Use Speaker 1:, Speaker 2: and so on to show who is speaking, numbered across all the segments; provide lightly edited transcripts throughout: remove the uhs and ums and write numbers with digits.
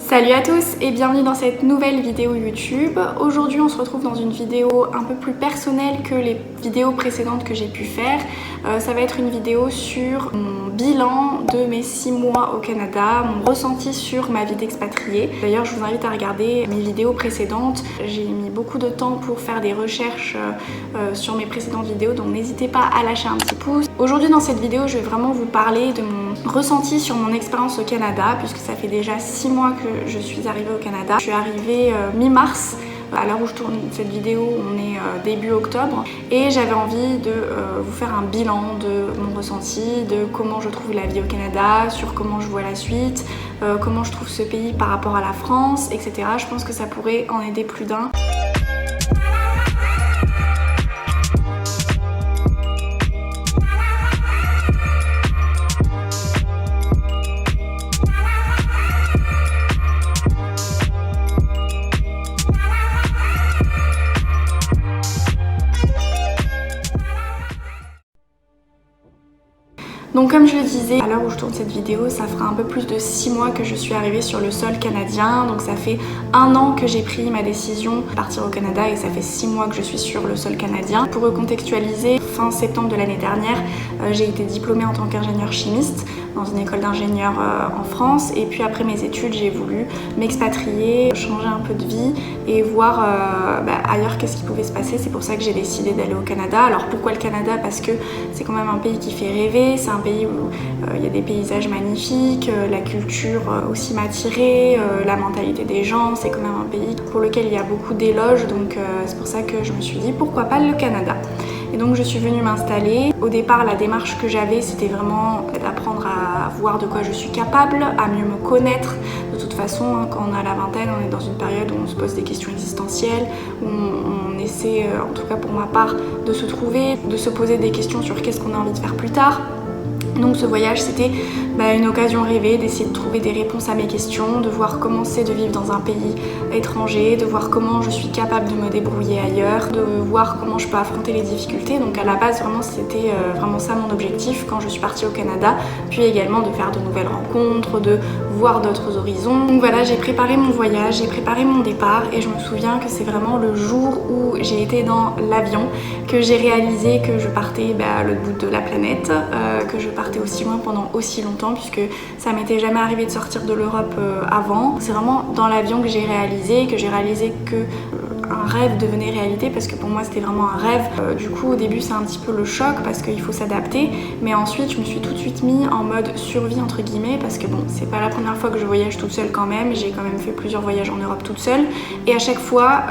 Speaker 1: Salut à tous et bienvenue dans cette nouvelle vidéo YouTube. Aujourd'hui on se retrouve dans une vidéo un peu plus personnelle que les vidéos précédentes que j'ai pu faire. Ça va être une vidéo sur mon bilan de mes 6 mois au Canada, mon ressenti sur ma vie d'expatriée. D'ailleurs je vous invite à regarder mes vidéos précédentes. J'ai mis beaucoup de temps pour faire des recherches sur mes précédentes vidéos, donc n'hésitez pas à lâcher un petit pouce. Aujourd'hui dans cette vidéo je vais vraiment vous parler de mon ressenti sur mon expérience au Canada, puisque ça fait déjà 6 mois que je suis arrivée au Canada. Je suis arrivée mi-mars. À l'heure où je tourne cette vidéo, on est début octobre et j'avais envie de vous faire un bilan de mon ressenti, de comment je trouve la vie au Canada, sur comment je vois la suite, comment je trouve ce pays par rapport à la France, etc. Je pense que ça pourrait en aider plus d'un. Donc comme je le disais, à l'heure où je tourne cette vidéo, ça fera un peu plus de 6 mois que je suis arrivée sur le sol canadien. Donc ça fait 1 an que j'ai pris ma décision de partir au Canada et ça fait 6 mois que je suis sur le sol canadien. Pour recontextualiser, fin septembre de l'année dernière, j'ai été diplômée en tant qu'ingénieur chimiste dans une école d'ingénieur en France. Et puis après mes études, j'ai voulu m'expatrier, changer un peu de vie et voir ailleurs qu'est-ce qui pouvait se passer. C'est pour ça que j'ai décidé d'aller au Canada. Alors pourquoi le Canada? Parce que c'est quand même un pays qui fait rêver. C'est un pays où il y a des paysages magnifiques, la culture aussi m'a attirée, la mentalité des gens. C'est quand même un pays pour lequel il y a beaucoup d'éloges. Donc c'est pour ça que je me suis dit pourquoi pas le Canada. Et donc je suis venue m'installer. Au départ, la démarche que j'avais, c'était vraiment d'apprendre à voir de quoi je suis capable, à mieux me connaître. De toute façon, quand on a la vingtaine, on est dans une période où on se pose des questions existentielles, où on essaie, en tout cas pour ma part, de se trouver, de se poser des questions sur qu'est-ce qu'on a envie de faire plus tard. Donc ce voyage, c'était une occasion rêvée d'essayer de trouver des réponses à mes questions, de voir comment c'est de vivre dans un pays étranger, de voir comment je suis capable de me débrouiller ailleurs, de voir comment je peux affronter les difficultés. Donc à la base, vraiment, c'était vraiment ça mon objectif quand je suis partie au Canada, puis également de faire de nouvelles rencontres, de voir d'autres horizons. Donc voilà, j'ai préparé mon voyage, j'ai préparé mon départ et je me souviens que c'est vraiment le jour où j'ai été dans l'avion que j'ai réalisé que je partais à l'autre bout de la planète, que je partais aussi loin pendant aussi longtemps, puisque ça m'était jamais arrivé de sortir de l'Europe avant. C'est vraiment dans l'avion que j'ai réalisé que un rêve devenait réalité, parce que pour moi c'était vraiment un rêve. Du coup au début c'est un petit peu le choc parce qu'il faut s'adapter, mais ensuite je me suis tout de suite mis en mode survie entre guillemets, parce que bon, c'est pas la première fois que je voyage toute seule quand même. J'ai quand même fait plusieurs voyages en Europe toute seule et à chaque fois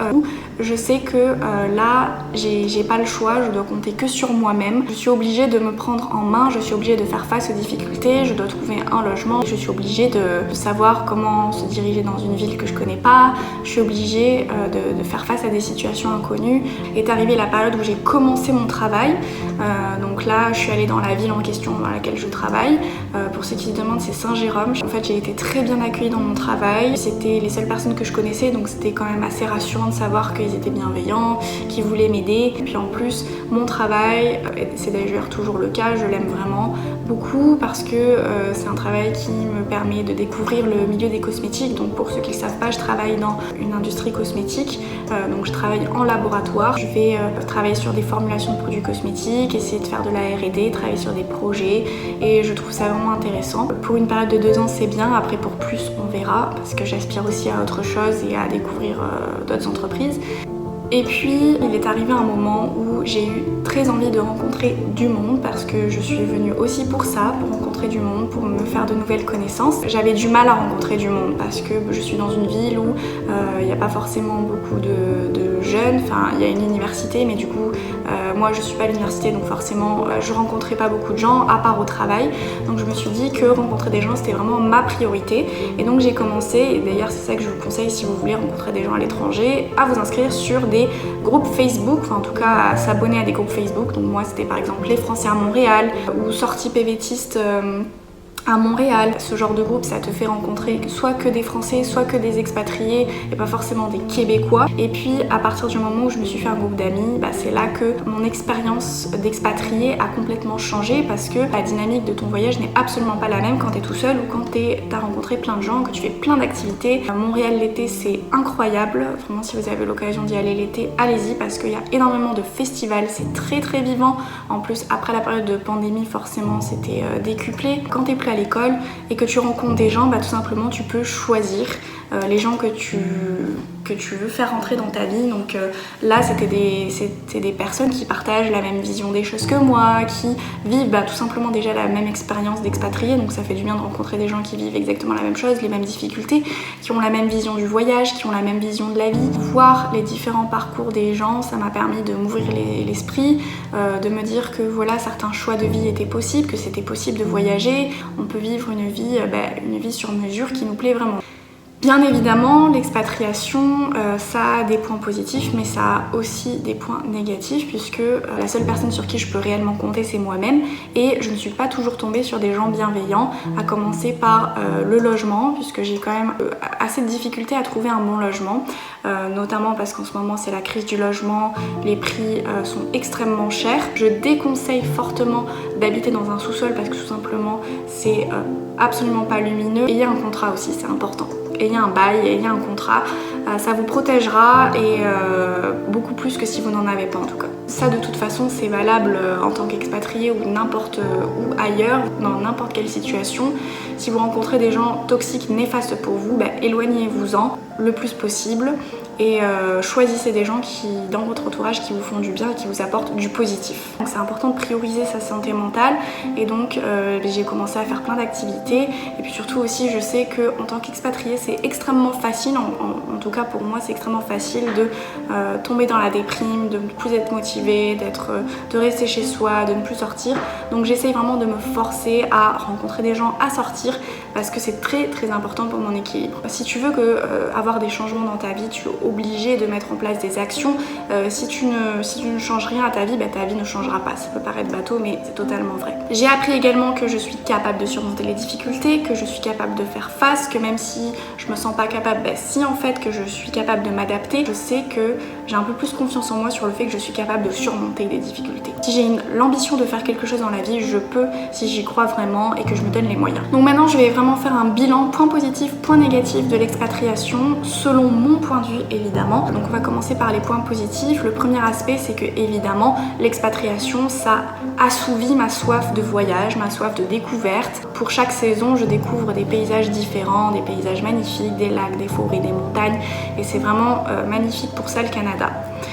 Speaker 1: je sais que là j'ai pas le choix, je dois compter que sur moi-même. Je suis obligée de me prendre en main, je suis obligée de faire face aux difficultés, je dois trouver un logement, je suis obligée de savoir comment se diriger dans une ville que je connais pas, je suis obligée de faire face à des situations inconnues. Est arrivée la période où j'ai commencé mon travail, donc là je suis allée dans la ville en question dans laquelle je travaille. Pour ceux qui se demandent, c'est Saint-Jérôme. En fait j'ai été très bien accueillie dans mon travail, c'était les seules personnes que je connaissais, donc c'était quand même assez rassurant de savoir qu'ils étaient bienveillants, qu'ils voulaient m'aider. Et puis en plus mon travail, c'est d'ailleurs toujours le cas, je l'aime vraiment beaucoup parce que c'est un travail qui me permet de découvrir le milieu des cosmétiques. Donc pour ceux qui ne le savent pas, je travaille dans une industrie cosmétique, donc je travaille en laboratoire. Je vais travailler sur des formulations de produits cosmétiques, essayer de faire de la R&D, travailler sur des projets, et je trouve ça vraiment intéressant. Pour une période de 2 ans c'est bien, après pour plus on verra, parce que j'aspire aussi à autre chose et à découvrir d'autres entreprises. Et puis il est arrivé un moment où j'ai eu très envie de rencontrer du monde, parce que je suis venue aussi pour ça, pour rencontrer du monde, pour me faire de nouvelles connaissances. J'avais du mal à rencontrer du monde parce que je suis dans une ville où il n'y a pas forcément beaucoup de jeunes, enfin il y a une université, mais du coup moi je suis pas à l'université, donc forcément je rencontrais pas beaucoup de gens à part au travail. Donc je me suis dit que rencontrer des gens c'était vraiment ma priorité, et donc j'ai commencé, et d'ailleurs c'est ça que je vous conseille si vous voulez rencontrer des gens à l'étranger, à vous inscrire sur des groupes Facebook, enfin en tout cas à s'abonner à des groupes Facebook. Donc moi c'était par exemple les Français à Montréal ou Sorties PVTistes à Montréal. Ce genre de groupe, ça te fait rencontrer soit que des Français, soit que des expatriés et pas forcément des Québécois. Et puis à partir du moment où je me suis fait un groupe d'amis, c'est là que mon expérience d'expatrié a complètement changé parce que la dynamique de ton voyage n'est absolument pas la même quand t'es tout seul ou quand t'as rencontré plein de gens, que tu fais plein d'activités. Montréal l'été, c'est incroyable. Vraiment, si vous avez l'occasion d'y aller l'été, allez-y parce qu'il y a énormément de festivals, c'est très très vivant. En plus, après la période de pandémie, forcément, c'était décuplé. Quand t'es plus à l'école et que tu rencontres des gens, tout simplement, tu peux choisir les gens que tu veux faire rentrer dans ta vie. Donc là, c'était des personnes qui partagent la même vision des choses que moi, qui vivent tout simplement déjà la même expérience d'expatrié. Donc ça fait du bien de rencontrer des gens qui vivent exactement la même chose, les mêmes difficultés, qui ont la même vision du voyage, qui ont la même vision de la vie. Voir les différents parcours des gens, ça m'a permis de m'ouvrir l'esprit, de me dire que voilà, certains choix de vie étaient possibles, que c'était possible de voyager. On peut vivre une vie sur mesure qui nous plaît vraiment. Bien évidemment, l'expatriation, ça a des points positifs, mais ça a aussi des points négatifs puisque la seule personne sur qui je peux réellement compter, c'est moi-même et je ne suis pas toujours tombée sur des gens bienveillants, à commencer par le logement, puisque j'ai quand même assez de difficultés à trouver un bon logement, notamment parce qu'en ce moment c'est la crise du logement, les prix sont extrêmement chers. Je déconseille fortement d'habiter dans un sous-sol parce que tout simplement c'est absolument pas lumineux. Ayez un contrat aussi, c'est important. Ayez un bail, ayez un contrat, ça vous protégera et beaucoup plus que si vous n'en avez pas en tout cas. Ça de toute façon c'est valable en tant qu'expatrié ou n'importe où ailleurs, dans n'importe quelle situation. Si vous rencontrez des gens toxiques, néfastes pour vous, éloignez-vous-en le plus possible et choisissez des gens qui, dans votre entourage, qui vous font du bien et qui vous apportent du positif. Donc c'est important de prioriser sa santé mentale et donc j'ai commencé à faire plein d'activités et puis surtout aussi je sais qu'en tant qu'expatrié c'est extrêmement facile, en tout cas pour moi c'est extrêmement facile de tomber dans la déprime, de ne plus être motivé, de rester chez soi, de ne plus sortir. Donc j'essaye vraiment de me forcer à rencontrer des gens, à sortir parce que c'est très très important pour mon équilibre. Si tu veux avoir des changements dans ta vie, tu es obligé de mettre en place des actions. Si tu ne changes rien à ta vie, ta vie ne changera pas. Ça peut paraître bateau mais c'est totalement vrai. J'ai appris également que je suis capable de surmonter les difficultés, que je suis capable de faire face, que même si je me sens pas capable, si en fait que je suis capable de m'adapter, je sais que j'ai un peu plus confiance en moi sur le fait que je suis capable de surmonter des difficultés. Si j'ai l'ambition de faire quelque chose dans la vie, je peux si j'y crois vraiment et que je me donne les moyens. Donc maintenant je vais vraiment faire un bilan, point positif, point négatif de l'expatriation selon mon point de vue évidemment. Donc on va commencer par les points positifs. Le premier aspect c'est que évidemment l'expatriation ça assouvit ma soif de voyage, ma soif de découverte. Pour chaque saison je découvre des paysages différents, des paysages magnifiques, des lacs, des forêts, des montagnes et c'est vraiment magnifique pour ça le Canada.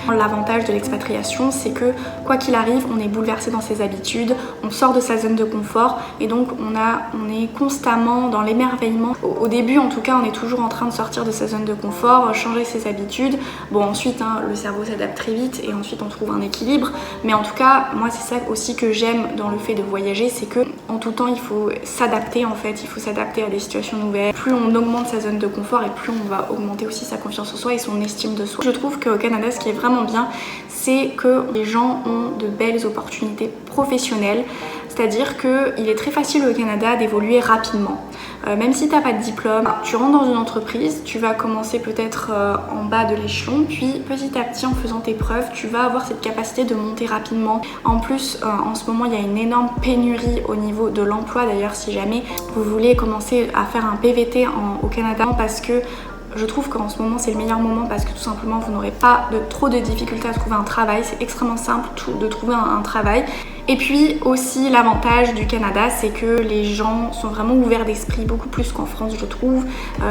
Speaker 1: L'avantage de l'expatriation c'est que quoi qu'il arrive on est bouleversé dans ses habitudes, on sort de sa zone de confort et donc on est constamment dans l'émerveillement. Au début en tout cas on est toujours en train de sortir de sa zone de confort, changer ses habitudes. Bon ensuite le cerveau s'adapte très vite et ensuite on trouve un équilibre, mais en tout cas moi c'est ça aussi que j'aime dans le fait de voyager, c'est que en tout temps il faut s'adapter en fait, il faut s'adapter à des situations nouvelles. Plus on augmente sa zone de confort et plus on va augmenter aussi sa confiance en soi et son estime de soi. Je trouve qu'au Canada ce qui est vraiment bien c'est que les gens ont de belles opportunités professionnelles, c'est-à-dire qu'il est très facile au Canada d'évoluer rapidement. Même si tu n'as pas de diplôme, tu rentres dans une entreprise, tu vas commencer peut-être en bas de l'échelon, puis petit à petit en faisant tes preuves, tu vas avoir cette capacité de monter rapidement. En plus, en ce moment, il y a une énorme pénurie au niveau de l'emploi. D'ailleurs, si jamais vous voulez commencer à faire un PVT au Canada, parce que je trouve qu'en ce moment c'est le meilleur moment parce que tout simplement vous n'aurez pas trop de difficultés à trouver un travail, c'est extrêmement simple de trouver un travail. Et puis aussi l'avantage du Canada c'est que les gens sont vraiment ouverts d'esprit, beaucoup plus qu'en France je trouve.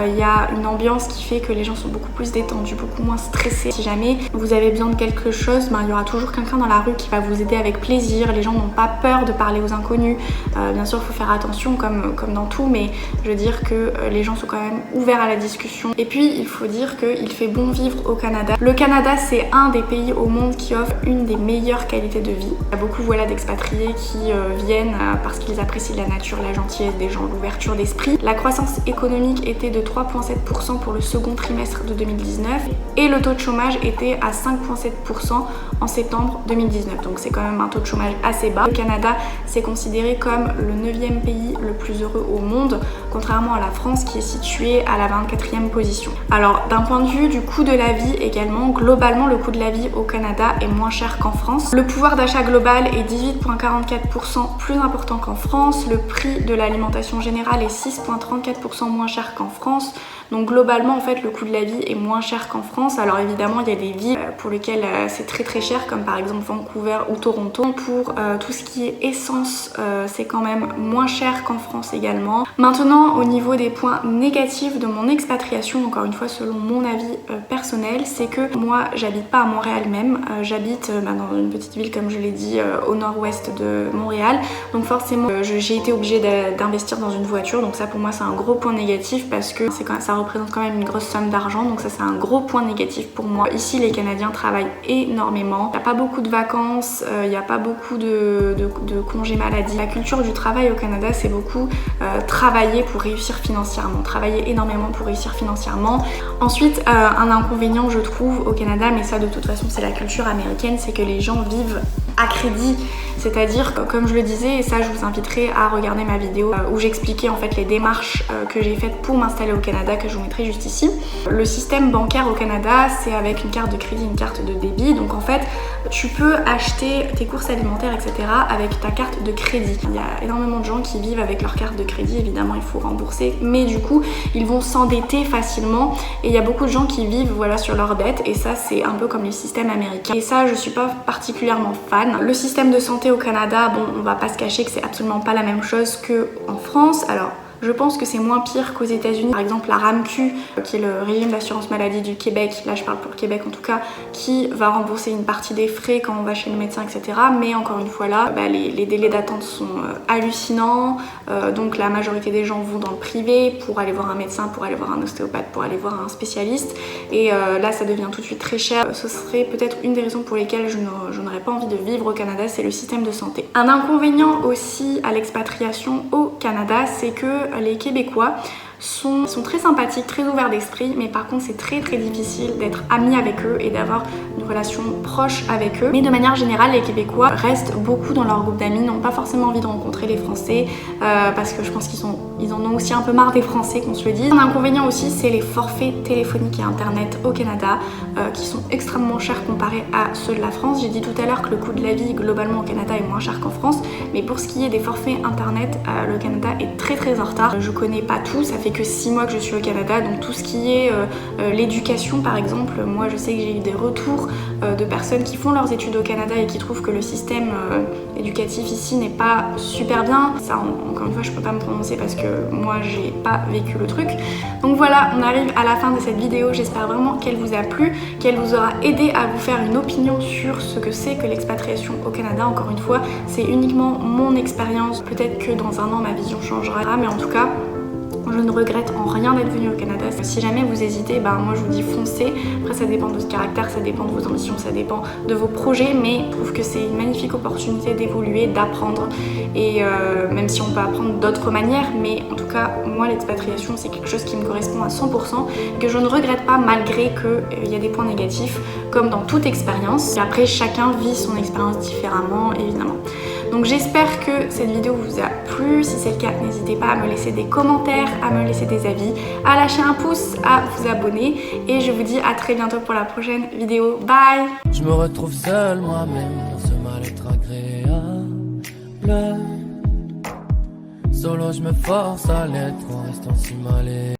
Speaker 1: Il y a une ambiance qui fait que les gens sont beaucoup plus détendus, beaucoup moins stressés. Si jamais vous avez besoin de quelque chose, il y aura toujours quelqu'un dans la rue qui va vous aider avec plaisir. Les gens n'ont pas peur de parler aux inconnus. Bien sûr il faut faire attention comme dans tout, mais je veux dire que les gens sont quand même ouverts à la discussion. Et puis il faut dire qu'il fait bon vivre au Canada. Le Canada c'est un des pays au monde qui offre une des meilleures qualités de vie. Il y a beaucoup d'expériences d'expatriés qui viennent parce qu'ils apprécient la nature, la gentillesse des gens, l'ouverture d'esprit. La croissance économique était de 3,7% pour le second trimestre de 2019 et le taux de chômage était à 5,7% en septembre 2019. Donc c'est quand même un taux de chômage assez bas. Le Canada c'est considéré comme le 9e pays le plus heureux au monde, contrairement à la France qui est située à la 24e position. Alors d'un point de vue du coût de la vie également, globalement le coût de la vie au Canada est moins cher qu'en France. Le pouvoir d'achat global est 18,44% plus important qu'en France. Le prix de l'alimentation générale est 6,34% moins cher qu'en France. Donc globalement en fait le coût de la vie est moins cher qu'en France. Alors évidemment il y a des villes pour lesquelles c'est très cher comme par exemple Vancouver ou Toronto. Pour tout ce qui est essence c'est quand même moins cher qu'en France également. Maintenant au niveau des points négatifs de mon expatriation, encore une fois selon mon avis personnel, c'est que moi j'habite pas à Montréal même, j'habite dans une petite ville comme je l'ai dit au nord-ouest de Montréal. Donc forcément j'ai été obligée d'investir dans une voiture, donc ça pour moi c'est un gros point négatif parce que ça représente quand même une grosse somme d'argent, donc ça c'est un gros point négatif pour moi. Ici les Canadiens travaillent énormément, il n'y a pas beaucoup de vacances, il n'y a pas beaucoup de congés maladie. La culture du travail au Canada c'est beaucoup travailler pour réussir financièrement, travailler énormément pour réussir financièrement. Ensuite un inconvénient je trouve au Canada, mais ça de toute façon c'est la culture américaine, c'est que les gens vivent à crédit, c'est-à-dire comme je le disais, et ça je vous inviterai à regarder ma vidéo où j'expliquais en fait les démarches que j'ai faites pour m'installer au Canada, que je vous mettrai juste ici. Le système bancaire au Canada c'est avec une carte de crédit, une carte de débit, donc en fait tu peux acheter tes courses alimentaires etc avec ta carte de crédit. Il y a énormément de gens qui vivent avec leur carte de crédit, évidemment il faut rembourser, mais du coup ils vont s'endetter facilement et il y a beaucoup de gens qui vivent voilà sur leur dette, et ça c'est un peu comme le système américain, et ça je suis pas particulièrement fan. Le système de santé au Canada, bon on va pas se cacher que c'est absolument pas la même chose qu'en France. Alors je pense que c'est moins pire qu'aux États-Unis. Par exemple, la RAMQ, qui est le régime d'assurance maladie du Québec, là je parle pour le Québec en tout cas, qui va rembourser une partie des frais quand on va chez le médecin, etc. Mais encore une fois là, les délais d'attente sont hallucinants. Donc la majorité des gens vont dans le privé pour aller voir un médecin, pour aller voir un ostéopathe, pour aller voir un spécialiste. Et là, ça devient tout de suite très cher. Ce serait peut-être une des raisons pour lesquelles je n'aurais pas envie de vivre au Canada, c'est le système de santé. Un inconvénient aussi à l'expatriation au Canada, c'est que les Québécois sont très sympathiques, très ouverts d'esprit, mais par contre c'est très difficile d'être amis avec eux et d'avoir une relation proche avec eux. Mais de manière générale, les Québécois restent beaucoup dans leur groupe d'amis, n'ont pas forcément envie de rencontrer les Français parce que je pense qu'ils en ont aussi un peu marre des Français, qu'on se le dise. Un inconvénient aussi, c'est les forfaits téléphoniques et internet au Canada qui sont extrêmement chers comparés à ceux de la France. J'ai dit tout à l'heure que le coût de la vie globalement au Canada est moins cher qu'en France, mais pour ce qui est des forfaits internet, le Canada est très en retard. Je connais pas tout, ça fait que 6 mois que je suis au Canada, donc tout ce qui est l'éducation par exemple, moi je sais que j'ai eu des retours de personnes qui font leurs études au Canada et qui trouvent que le système éducatif ici n'est pas super bien. Ça encore une fois je peux pas me prononcer parce que moi j'ai pas vécu le truc. Donc voilà, on arrive à la fin de cette vidéo, j'espère vraiment qu'elle vous a plu, qu'elle vous aura aidé à vous faire une opinion sur ce que c'est que l'expatriation au Canada. Encore une fois, c'est uniquement mon expérience, peut-être que dans un an ma vision changera, mais en tout cas je ne regrette en rien d'être venue au Canada. Si jamais vous hésitez, moi je vous dis foncez. Après ça dépend de votre caractère, ça dépend de vos ambitions, ça dépend de vos projets, mais je trouve que c'est une magnifique opportunité d'évoluer, d'apprendre, et même si on peut apprendre d'autres manières, mais en tout cas moi l'expatriation c'est quelque chose qui me correspond à 100%, que je ne regrette pas malgré qu'il y a des points négatifs comme dans toute expérience. Et après chacun vit son expérience différemment évidemment. Donc j'espère que cette vidéo vous a plu. Si c'est le cas, n'hésitez pas à me laisser des commentaires, à me laisser des avis, à lâcher un pouce, à vous abonner. Et je vous dis à très bientôt pour la prochaine vidéo. Bye!
Speaker 2: Je me retrouve seul moi-même dans ce mal-être agréable. Solo je me force à l'être en restant si mal.